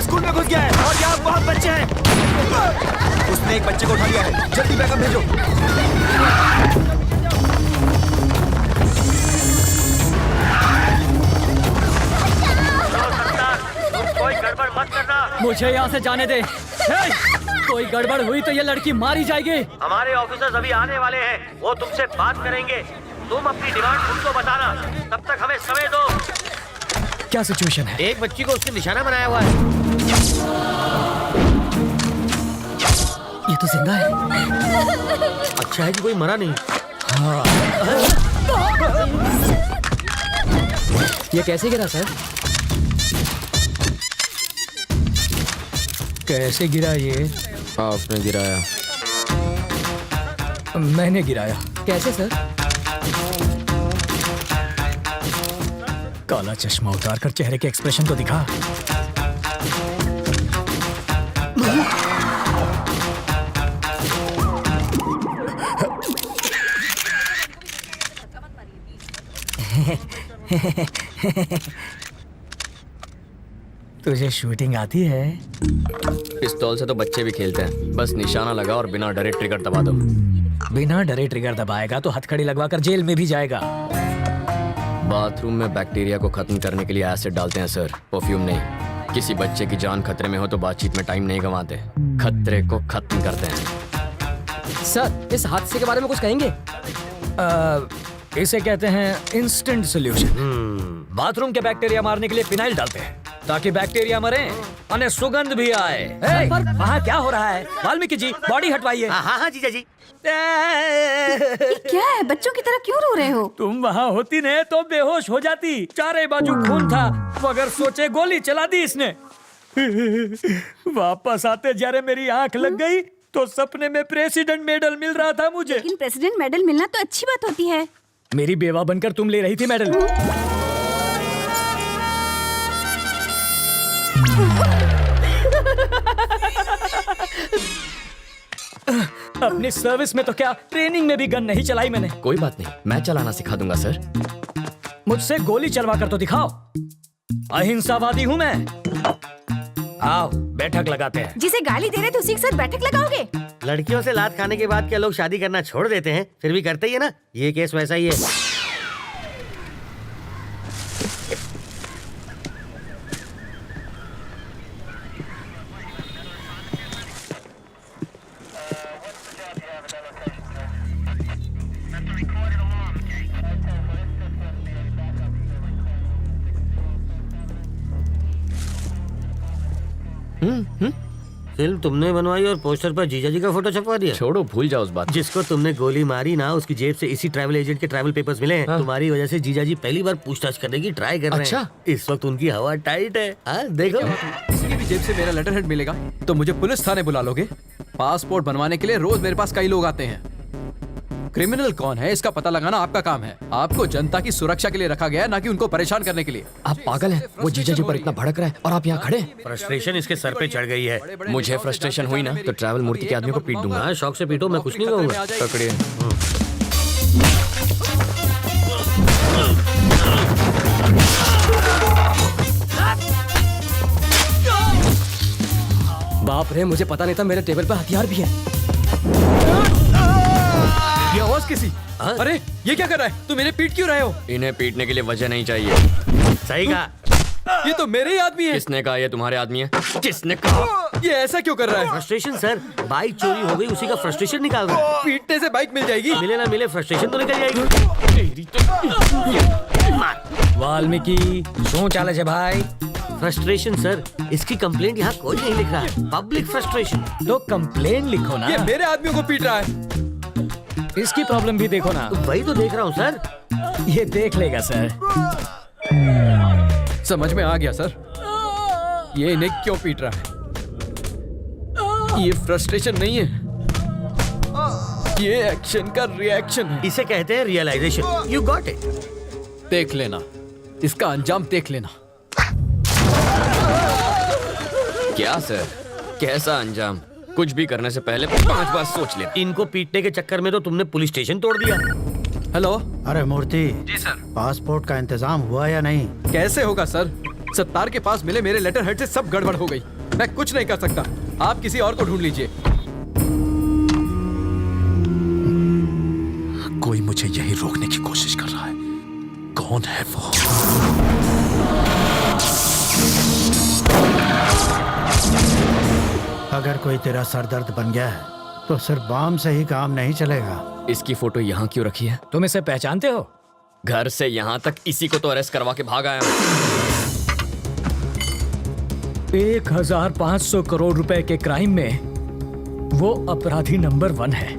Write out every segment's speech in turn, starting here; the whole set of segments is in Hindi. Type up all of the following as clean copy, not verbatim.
स्कूल में घुस गया है और यहाँ बहुत बच्चे हैं। उसने एक बच्चे को उठा लिया है, जल्दी बैकअप भेजो। कोई गड़बड़ मत करना। मुझे यहाँ से जाने दे। कोई गड़बड़ हुई तो ये लड़की मारी जाएगी। हमारे ऑफिसर्स अभी आने वाले हैं, वो तुमसे बात करेंगे। तुम अपनी डिमांड उनको बताना, तब तक हमें समय दो। क्या सिचुएशन है? एक बच्ची को उसने निशाना बनाया हुआ है। ये तो जिंदा है। अच्छा है कि कोई मरा नहीं। हाँ। ये कैसे गिरा सर? कैसे गिरा ये? आपने गिराया। मैंने गिराया। कैसे सर? काला चश्मा उतार कर चेहरे के एक्सप्रेशन तो दिखा। तुझे शूटिंग आती है? पिस्तौल से तो बच्चे भी खेलते हैं, बस निशाना लगा और बिना डरे ट्रिगर दबा दो। बिना डरे ट्रिगर दबाएगा तो हथकड़ी लगवाकर जेल में भी जाएगा। बाथरूम में बैक्टीरिया को खत्म करने के लिए एसिड डालते हैं सर, परफ्यूम नहीं। किसी बच्चे की जान खतरे में हो तो बातचीत में टाइम नहीं गंवाते, खतरे को खत्म करते हैं। सर, इस हादसे के बारे में कुछ कहेंगे? इसे कहते हैं इंस्टेंट सॉल्यूशन। बाथरूम के बैक्टीरिया मारने के लिए फिनाइल डालते हैं ताकि बैक्टीरिया मरे और सुगंध भी आए। पर वहाँ क्या हो रहा है? वाल्मीकि जी, बॉडी हटवाइए। हाँ जीजा जी। क्या है? बच्चों की तरह क्यों रो रहे हो? तुम वहाँ होती न तो बेहोश हो जाती। चारे बाजू खून था, मगर सोचे गोली चला दी इसने। वापस आते जरा मेरी आंख लग गई तो सपने में प्रेसिडेंट मेडल मिल रहा था मुझे। लेकिन प्रेसिडेंट मेडल मिलना तो अच्छी बात होती है। मेरी बेवा बनकर तुम ले रही थी मेडल। अपनी सर्विस में तो क्या, ट्रेनिंग में भी गन नहीं चलाई मैंने। कोई बात नहीं, मैं चलाना सिखा दूंगा सर। मुझसे गोली चलवा कर तो दिखाओ। अहिंसावादी हूँ मैं। आओ बैठक लगाते हैं। जिसे गाली दे रहे थे उसी के साथ बैठक लगाओगे? लड़कियों से लात खाने के बाद क्या लोग शादी करना छोड़ देते हैं? फिर भी करते ही है ना। ये केस वैसा ही है। फिल्म तुमने बनवाई और पोस्टर पर जीजा जी का फोटो छपवा दिया। छोड़ो, भूल जाओ उस बात। जिसको तुमने गोली मारी ना, उसकी जेब से इसी ट्रैवल एजेंट के ट्रैवल पेपर्स मिले हैं। तुम्हारी वजह से जीजा जी पहली बार पूछताछ करने की ट्राई कर रहे हैं। इस वक्त उनकी हवा टाइट है। देखो, किसी की भी जेब से मेरा लेटर हेड मिलेगा तो मुझे पुलिस थाने बुला लोगे? पासपोर्ट बनवाने के लिए रोज मेरे पास कई लोग आते हैं। क्रिमिनल कौन है इसका पता लगाना आपका काम है। आपको जनता की सुरक्षा के लिए रखा गया है, ना कि उनको परेशान करने के लिए। आप पागल हैं? वो जीजा जी पर इतना भड़क रहा है और आप यहाँ खड़े। फ्रस्ट्रेशन इसके सर पे चढ़ गई है। मुझे फ्रस्ट्रेशन हुई ना तो ट्रैवल मूर्ति के आदमी को पीट दूंगा। शौक से पीटो, मैं कुछ नहीं कहूँगा। पकड़िए। बाप रे, मुझे पता नहीं था मेरे टेबल पर हथियार भी है। ये आवाज किसी? अरे ये क्या कर रहा है? तुम मेरे पीट क्यों रहे हो? इन्हें पीटने के लिए वजह नहीं चाहिए। सही कहा। ये तो मेरे ही आदमी है। किसने कहा ये तुम्हारे आदमी है? किसने कहा? ये ऐसा क्यों कर रहा है? फ्रस्ट्रेशन सर, बाइक चोरी हो गई, उसी का फ्रस्ट्रेशन निकाल रहा है। पीटने से बाइक मिल जाएगी? मिले ना मिले, फ्रस्ट्रेशन तो निकल जाएगी। वाल्मीकि शो चाले छे भाई? फ्रस्ट्रेशन सर, इसकी कंप्लेंट यहाँ कोई नहीं लिख रहा है। Public frustration. तो कंप्लेन लिखो ना। ये मेरे आदमियों को पीट रहा है। इसकी प्रॉब्लम भी देखो ना। तो वही तो देख रहा हूँ सर। ये देख लेगा सर। समझ में आ गया सर, ये इन्हें क्यों पीट रहा है। ये फ्रस्ट्रेशन नहीं है, ये एक्शन का रिएक्शन है। इसे कहते हैं रियलाइजेशन। You got it. देख लेना, इसका अंजाम देख लेना। क्या सर, कैसा अंजाम? कुछ भी करने से पहले 5 बार सोच ले। इनको पीटने के चक्कर में तो तुमने पुलिस स्टेशन तोड़ दिया। हेलो। अरे मूर्ति जी सर। पासपोर्ट का इंतजाम हुआ या नहीं? कैसे होगा सर, सत्तार के पास मिले मेरे लेटर हेड से सब गड़बड़ हो गई। मैं कुछ नहीं कर सकता। आप किसी और को ढूंढ लीजिए। कोई मुझे यही रोकने की कोशिश कर रहा है। कौन है वो? अगर कोई तेरा सरदर्द बन गया है तो सिर्फ बाम से ही काम नहीं चलेगा। इसकी फोटो यहाँ क्यों रखी है? तुम इसे पहचानते हो? घर से यहाँ तक इसी को तो अरेस्ट करवा के भाग आया हूँ। 1500 करोड़ रुपए के क्राइम में वो अपराधी नंबर 1 है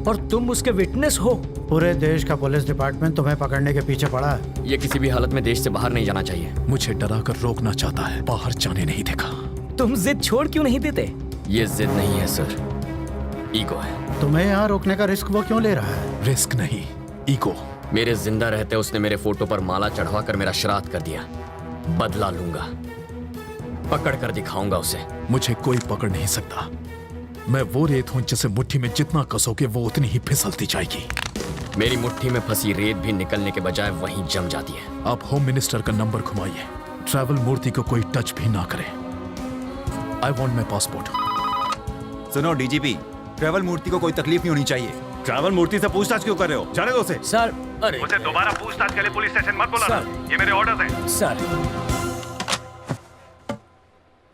और तुम उसके विटनेस हो। पूरे देश का पुलिस डिपार्टमेंट तुम्हें पकड़ने के पीछे पड़ा है। ये किसी भी हालत में देश से बाहर नहीं जाना चाहिए। मुझे डरा कर रोकना चाहता है, बाहर जाने नहीं देगा। तुम जिद छोड़ क्यों नहीं देते? ये जिद नहीं है सर, ईगो है। तुम्हें यहाँ रोकने का रिस्क वो क्यों ले रहा है? रिस्क नहीं, ईगो। मेरे जिंदा रहते उसने मेरे फोटो पर माला चढ़वा कर मेरा श्राद्ध कर दिया। बदला लूंगा, पकड़ कर दिखाऊंगा उसे। मुझे कोई पकड़ नहीं सकता। मैं वो रेत हूं जिसे मुट्ठी में जितना कसोगे वो उतनी ही फिसलती जाएगी। मेरी मुट्ठी में फंसी रेत भी निकलने के बजाय वहीं जम जाती है। आप होम मिनिस्टर का नंबर घुमाइए। ट्रैवल मूर्ति को कोई टच भी ना करे। I want my passport. सुनो डीजीपी, ट्रैवल मूर्ति को कोई तकलीफ नहीं होनी चाहिए। ट्रैवल मूर्ति से पूछताछ क्यों कर रहे हो? जाने दो उसे। सर, अरे मुझे दोबारा पूछताछ के लिए पुलिस स्टेशन मत बुलाना। ये मेरे ऑर्डर्स हैं। सर,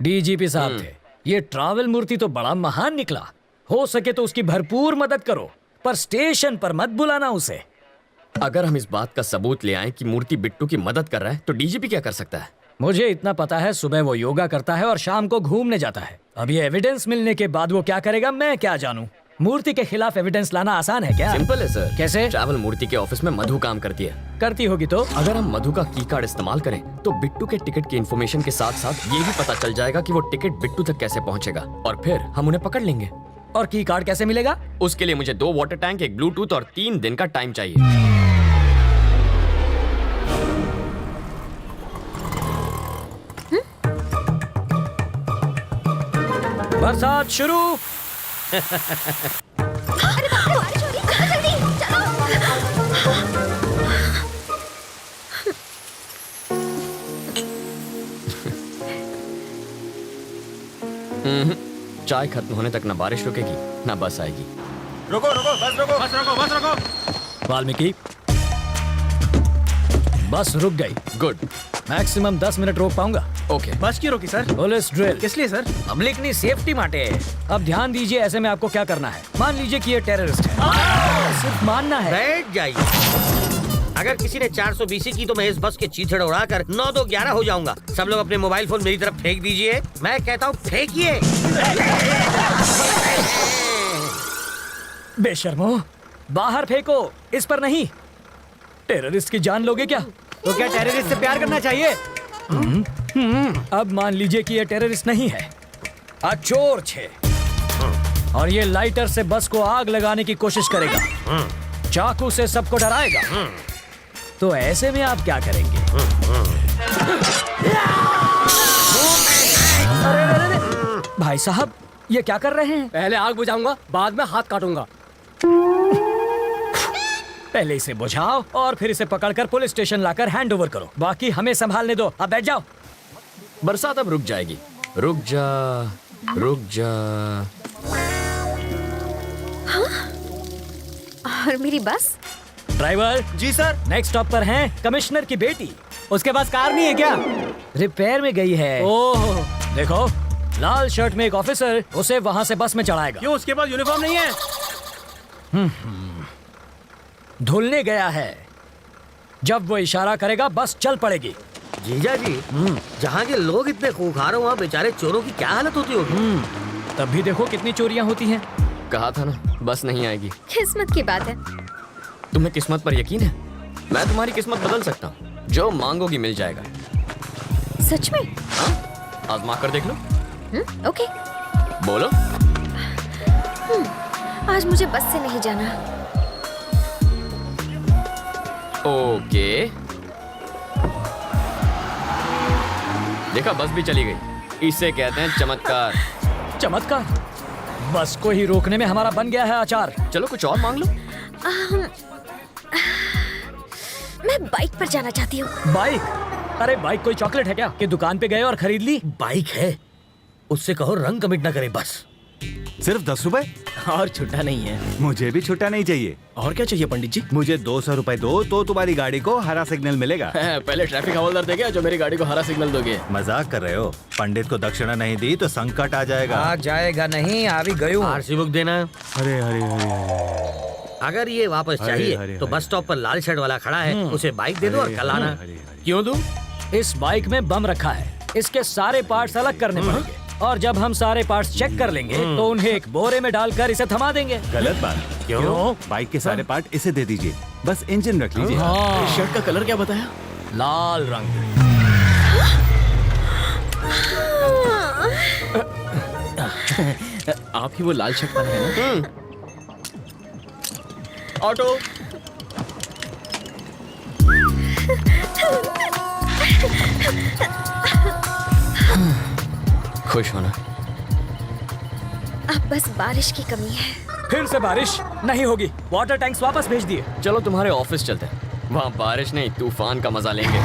डीजीपी साहब थे। ये ट्रैवल मूर्ति तो बड़ा महान निकला। हो सके तो उसकी भरपूर मदद करो, पर स्टेशन पर मत बुलाना उसे। अगर हम इस बात का सबूत ले आए कि मूर्ति बिट्टू की मदद कर रहा है तो डीजीपी क्या कर सकता है? मुझे इतना पता है, सुबह वो योगा करता है और शाम को घूमने जाता है। अब ये एविडेंस मिलने के बाद वो क्या करेगा मैं क्या जानूं? मूर्ति के खिलाफ एविडेंस लाना आसान है क्या? सिंपल है सर। कैसे? ट्रैवल मूर्ति के ऑफिस में मधु काम करती है। करती होगी तो? अगर हम मधु का की कार्ड इस्तेमाल करें तो बिट्टू के टिकट की इन्फॉर्मेशन के साथ साथ ये भी पता चल जाएगा कि वो टिकट बिट्टू तक कैसे पहुंचेगा और फिर हम उन्हें पकड़ लेंगे। और की कार्ड कैसे मिलेगा? उसके लिए मुझे 2 वाटर टैंक, एक ब्लूटूथ और 3 दिन का टाइम चाहिए। बरसात शुरू। चाय खत्म होने तक ना बारिश रुकेगी ना बस आएगी। रुको रुको, बस रुको, बस रुको, बस रुको। वाल्मीकि, बस रुक गई। गुड। मैक्सिमम 10 मिनट रोक पाऊंगा। ओके। बस क्यों रोकी सर? Police drill. किस लिए सर? पब्लिक की सेफ्टी माटे। अब ध्यान दीजिए, ऐसे में आपको क्या करना है। मान लीजिए कि ये टेररिस्ट है, सिर्फ मानना है। बैठ जाइए। अगर किसी ने 420 की तो मैं इस बस के चीथड़े उड़ाकर 9-2-11 हो जाऊंगा। सब लोग अपने मोबाइल फोन मेरी तरफ फेंक दीजिए। मैं कहता हूँ फेंकिए। बेशर्मो, बाहर फेंको, इस पर नहीं। टेररिस्ट की जान लोगे क्या? तो क्या टेररिस्ट से प्यार करना चाहिए? अब मान लीजिए कि ये टेररिस्ट नहीं है, चोर छे, और ये लाइटर से बस को आग लगाने की कोशिश करेगा, चाकू से सबको डराएगा। तो ऐसे में आप क्या करेंगे? अरे, भाई साहब ये क्या कर रहे हैं? पहले आग बुझाऊंगा, बाद में हाथ काटूंगा। पहले इसे बुझाओ और फिर इसे पकड़कर पुलिस स्टेशन लाकर हैंड ओवर करो। बाकी हमें संभालने दो। अब बैठ जाओ। बरसात अब रुक जाएगी। रुक जा, रुक जा। और मेरी बस? ड्राइवर जी सर। नेक्स्ट स्टॉप पर हैं कमिश्नर की बेटी। उसके पास कार नहीं है क्या? रिपेयर में गई है। ओह, देखो लाल शर्ट में एक ऑफिसर उसे वहां से बस में चढ़ाएगा। क्यों, उसके पास यूनिफॉर्म नहीं है? धुलने गया है। जब वो इशारा करेगा बस चल पड़ेगी। जीजा जी, जहाँ के लोग इतने खूंखार हो वहाँ बेचारे चोरों की क्या हालत होती होगी? तब भी देखो कितनी चोरियां होती हैं। कहा था ना बस नहीं आएगी। किस्मत की बात है। तुम्हें किस्मत पर यकीन है? मैं तुम्हारी किस्मत बदल सकता हूँ। जो मांगोगी मिल जाएगा। सच में? हाँ, आजमा कर देख लो। ओके। बोलो। आज मुझे बस से नहीं जाना। ओके। देखा, बस भी चली गई। इसे कहते हैं चमत्कार। चमत्कार? बस को ही रोकने में हमारा बन गया है अचार। चलो कुछ और मांग लो। मैं बाइक पर जाना चाहती हूँ। बाइक? अरे बाइक कोई चॉकलेट है क्या कि दुकान पे गए और खरीद ली? बाइक है उससे कहो रंग कमिट ना करे बस। सिर्फ 10 रुपए? और छुट्टा नहीं है। मुझे भी छुट्टा नहीं चाहिए। और क्या चाहिए पंडित जी? मुझे 200 रुपए दो तो तुम्हारी गाड़ी को हरा सिग्नल मिलेगा। पहले ट्रैफिक हवलदार देगा जो मेरी गाड़ी को हरा सिग्नल दोगे। मजाक कर रहे हो? पंडित को दक्षिणा नहीं दी तो संकट आ जाएगा। आ जाएगा नहीं, आ भी गयो। आरसी बुक देना। अरे अरे अरे अगर ये वापस चाहिए हरे, तो हरे। बस स्टॉप पर लाल शर्ट वाला खड़ा है, उसे बाइक दे दो और कल आना। क्यों दूं? इस बाइक में बम रखा है, इसके सारे पार्ट्स अलग करने पड़ेंगे और जब हम सारे पार्ट्स चेक कर लेंगे तो उन्हें एक बोरे में डालकर इसे थमा देंगे। गलत बात। क्यों? बाइक के सारे पार्ट इसे दे दीजिए, बस इंजन रख लीजिए। शर्ट का कलर क्या बताया? लाल रंग। आप ही वो लाल शर्ट पहने हैं ना? ऑटो। खुश होना। अब बस बारिश की कमी है। फिर से बारिश नहीं होगी, वाटर टैंक्स वापस भेज दिए। चलो तुम्हारे ऑफिस चलते हैं, वहाँ बारिश नहीं तूफान का मजा लेंगे।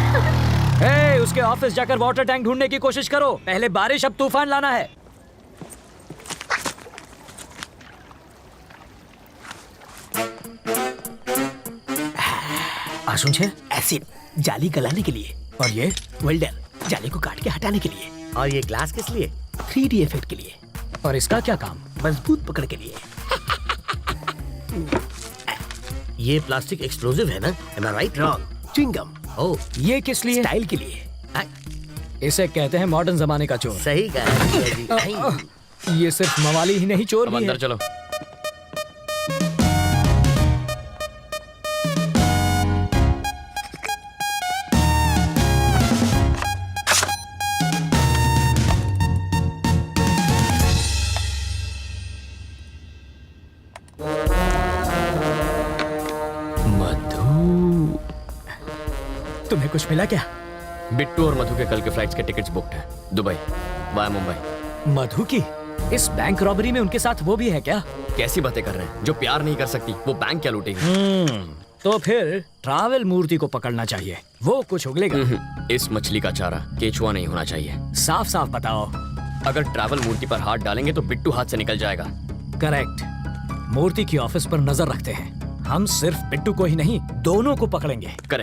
हे, उसके ऑफिस जाकर वाटर टैंक ढूंढने की कोशिश करो। पहले बारिश, अब तूफान लाना है। आशुन छे एसिड जाली गलाने के लिए, और ये वेल्डर जाली को काट के हटाने के लिए, और ये ग्लास किस लिए? 3D इफेक्ट के लिए, और इसका क्या काम? मजबूत पकड़ के लिए। ये प्लास्टिक एक्सप्लोसिव है ना? Am I right? Wrong. Chewing gum. Oh, ये किस लिए? स्टाइल के लिए। इसे कहते हैं मॉडर्न जमाने का चोर। सही कहा। ये सिर्फ मवाली ही नहीं, चोर अब भी अंदर है। चलो। मधु, तुम्हें कुछ मिला क्या? बिट्टू और मधु के कल के फ्लाइट्स के टिकट्स बुकड हैं, दुबई वाया मुंबई। मधु की इस बैंक रॉबरी में उनके साथ वो भी है क्या? कैसी बातें कर रहे हैं? जो प्यार नहीं कर सकती वो बैंक क्या लूटेगी? तो फिर ट्रैवल मूर्ति को पकड़ना चाहिए, वो कुछ उगलेगा। इस मछली का चारा केचुआ नहीं होना चाहिए। साफ साफ बताओ। अगर ट्रैवल मूर्ति पर हाथ डालेंगे तो बिट्टू हाथ से निकल जाएगा। करेक्ट। मूर्ति की ऑफिस पर नजर रखते हैं। हम सिर्फ बिट्टू को ही नहीं, दोनों को पकड़ेंगे। करेक्ट।